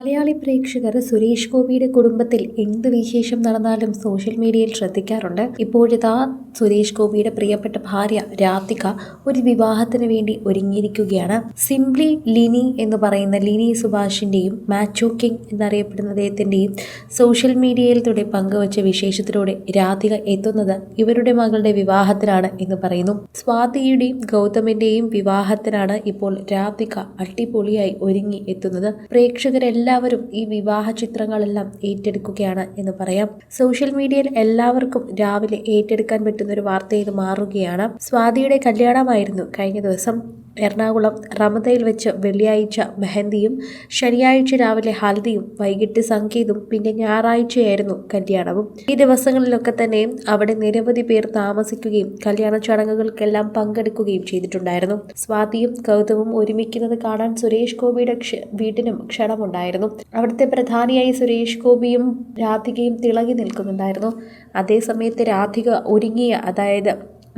മലയാളി പ്രേക്ഷകർ സുരേഷ് ഗോപിയുടെ കുടുംബത്തിൽ എന്ത് വിശേഷം നടന്നാലും സോഷ്യൽ മീഡിയയിൽ ശ്രദ്ധിക്കാറുണ്ട്. ഇപ്പോഴിതാ സുരേഷ് ഗോപിയുടെ പ്രിയപ്പെട്ട ഭാര്യ രാധിക ഒരു വിവാഹത്തിന് വേണ്ടി ഒരുങ്ങിയിരിക്കുകയാണ്. സിംപ്ലി ലിനി എന്ന് പറയുന്ന ലിനി സുഭാഷിന്റെയും മാച്ചോ കിങ് എന്നറിയപ്പെടുന്ന അദ്ദേഹത്തിന്റെയും സോഷ്യൽ മീഡിയയിലൂടെ പങ്കുവച്ച വിശേഷത്തിലൂടെ രാധിക എത്തുന്നത് ഇവരുടെ മകളുടെ വിവാഹത്തിനാണ് എന്ന് പറയുന്നു. സ്വാതിയുടെയും ഗൗതമിന്റെയും വിവാഹത്തിനാണ് ഇപ്പോൾ രാധിക അടിപൊളിയായി ഒരുങ്ങി എത്തുന്നത്. പ്രേക്ഷകരെല്ലാം ഈ വിവാഹ ചിത്രങ്ങളെല്ലാം ഏറ്റെടുക്കുകയാണ് എന്ന് പറയാം. സോഷ്യൽ മീഡിയയിൽ എല്ലാവർക്കും രാവിലെ ഏറ്റെടുക്കാൻ പറ്റുന്ന ഒരു വാർത്ത ഇത് മാറുകയാണ്. സ്വാതിയുടെ കല്യാണമായിരുന്നു കഴിഞ്ഞ ദിവസം. എറണാകുളം റമദയിൽ വെച്ച് വെള്ളിയാഴ്ച മെഹന്തിയും ശനിയാഴ്ച രാവിലെ ഹൽദിയും വൈകിട്ട് സംഗീതും പിന്നെ ഞായറാഴ്ചയായിരുന്നു കല്യാണവും. ഈ ദിവസങ്ങളിലൊക്കെ തന്നെ അവിടെ നിരവധി പേർ താമസിക്കുകയും കല്യാണ ചടങ്ങുകൾക്കെല്ലാം പങ്കെടുക്കുകയും ചെയ്തിട്ടുണ്ടായിരുന്നു. സ്വാതിയും ഗൗതമും ഒരുമിക്കുന്നത് കാണാൻ സുരേഷ് ഗോപിയുടെ വീട്ടിനും ക്ഷണമുണ്ടായിരുന്നു. അവിടുത്തെ പ്രധാനിയായി സുരേഷ് ഗോപിയും രാധികയും തിളങ്ങി നിൽക്കുന്നുണ്ടായിരുന്നു. അതേസമയത്ത് രാധിക ഒരുങ്ങിയ, അതായത്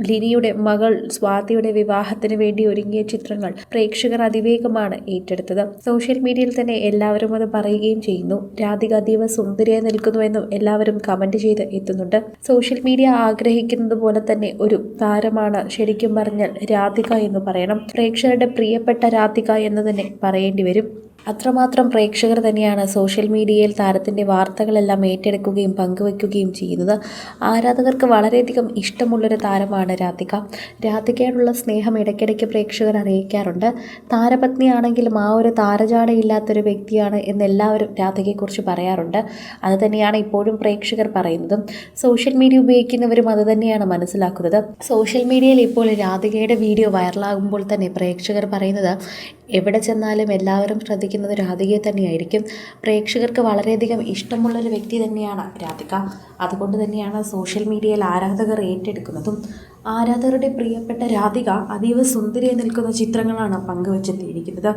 ലിനിയുടെ മകൾ സ്വാതിയുടെ വിവാഹത്തിന് വേണ്ടി ഒരുങ്ങിയ ചിത്രങ്ങൾ പ്രേക്ഷകർ അതിവേഗമാണ് ഏറ്റെടുത്തത്. സോഷ്യൽ മീഡിയയിൽ തന്നെ എല്ലാവരും അത് പറയുകയും ചെയ്യുന്നു. രാധിക അതീവ സുന്ദരിയായി നിൽക്കുന്നുവെന്നും എല്ലാവരും കമന്റ് ചെയ്ത് എത്തുന്നുണ്ട്. സോഷ്യൽ മീഡിയ ആഗ്രഹിക്കുന്നത് പോലെ തന്നെ ഒരു താരമാണ് ശരിക്കും പറഞ്ഞാൽ രാധിക എന്ന് പറയണം. പ്രേക്ഷകരുടെ പ്രിയപ്പെട്ട രാധിക എന്ന് തന്നെ പറയേണ്ടി വരും. അത്രമാത്രം പ്രേക്ഷകർ തന്നെയാണ് സോഷ്യൽ മീഡിയയിൽ താരത്തിൻ്റെ വാർത്തകളെല്ലാം ഏറ്റെടുക്കുകയും പങ്കുവയ്ക്കുകയും ചെയ്യുന്നത്. ആരാധകർക്ക് വളരെയധികം ഇഷ്ടമുള്ളൊരു താരമാണ് രാധിക. രാധികയോടുള്ള സ്നേഹം ഇടയ്ക്കിടയ്ക്ക് പ്രേക്ഷകർ അറിയിക്കാറുണ്ട്. താരപത്നിയാണെങ്കിലും ആ ഒരു താരജാടയില്ലാത്തൊരു വ്യക്തിയാണ് എന്നെല്ലാവരും രാധികയെക്കുറിച്ച് പറയാറുണ്ട്. അത് തന്നെയാണ് ഇപ്പോഴും പ്രേക്ഷകർ പറയുന്നതും. സോഷ്യൽ മീഡിയ ഉപയോഗിക്കുന്നവരും അത് തന്നെയാണ് മനസ്സിലാക്കുന്നത്. സോഷ്യൽ മീഡിയയിൽ ഇപ്പോൾ രാധികയുടെ വീഡിയോ വൈറലാകുമ്പോൾ തന്നെ പ്രേക്ഷകർ പറയുന്നത് എവിടെ ചെന്നാലും എല്ലാവരും ശ്രദ്ധിക്കുന്നത് രാധികയെ തന്നെയായിരിക്കും. പ്രേക്ഷകർക്ക് വളരെയധികം ഇഷ്ടമുള്ളൊരു വ്യക്തി തന്നെയാണ് രാധിക. അതുകൊണ്ട് തന്നെയാണ് സോഷ്യൽ മീഡിയയിൽ ആരാധകർ ഏറ്റെടുക്കുന്നതും. ആരാധകരുടെ പ്രിയപ്പെട്ട രാധിക അതീവ സുന്ദരിയായി നിൽക്കുന്ന ചിത്രങ്ങളാണ് പങ്കുവച്ചെത്തിയിരിക്കുന്നത്.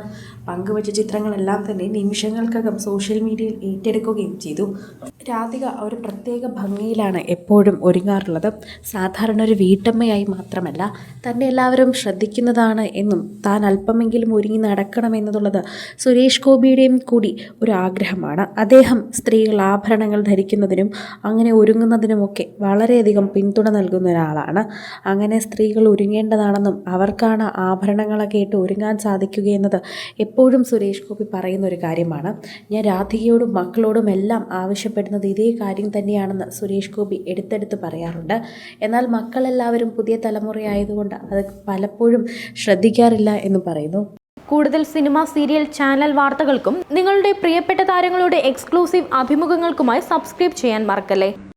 പങ്കുവച്ച ചിത്രങ്ങളെല്ലാം തന്നെ നിമിഷങ്ങൾക്കകം സോഷ്യൽ മീഡിയയിൽ ഏറ്റെടുക്കുകയും ചെയ്തു. രാധിക ഒരു പ്രത്യേക ഭംഗിയിലാണ് എപ്പോഴും ഒരുങ്ങാറുള്ളത്. സാധാരണ ഒരു വീട്ടമ്മയായി മാത്രമല്ല, തന്നെ എല്ലാവരും ശ്രദ്ധിക്കുന്നതാണ് എന്നും താൻ അല്പമെങ്കിലും ഒരുങ്ങി നടക്കണമെന്നുള്ളത് സുരേഷ് ഗോപിയുടെയും കൂടി ഒരു ആഗ്രഹമാണ്. അദ്ദേഹം സ്ത്രീകൾ ആഭരണങ്ങൾ ധരിക്കുന്നതിനും അങ്ങനെ ഒരുങ്ങുന്നതിനുമൊക്കെ വളരെയധികം പിന്തുണ നൽകുന്ന ഒരാളാണ്. അങ്ങനെ സ്ത്രീകൾ ഒരുങ്ങേണ്ടതാണെന്നും അവർക്കാണ് ആഭരണങ്ങളൊക്കെ ഇട്ട് ഒരുങ്ങാൻ സാധിക്കുകയെന്നത് എപ്പോഴും സുരേഷ് ഗോപി പറയുന്ന ഒരു കാര്യമാണ്. ഞാൻ രാധികയോടും മക്കളോടും എല്ലാം ആവശ്യപ്പെടുന്നത് ഇതേ കാര്യം തന്നെയാണെന്ന് സുരേഷ് ഗോപി എടുത്തെടുത്ത് പറയാറുണ്ട്. എന്നാൽ മക്കളെല്ലാവരും പുതിയ തലമുറയായതുകൊണ്ട് അത് പലപ്പോഴും ശ്രദ്ധിക്കാറില്ല എന്ന് പറയുന്നു. കൂടുതൽ സിനിമ, സീരിയൽ, ചാനൽ വാർത്തകൾക്കും നിങ്ങളുടെ പ്രിയപ്പെട്ട താരങ്ങളുടെ എക്സ്ക്ലൂസീവ് അഭിമുഖങ്ങൾക്കുമായി സബ്സ്ക്രൈബ് ചെയ്യാൻ മറക്കല്ലേ.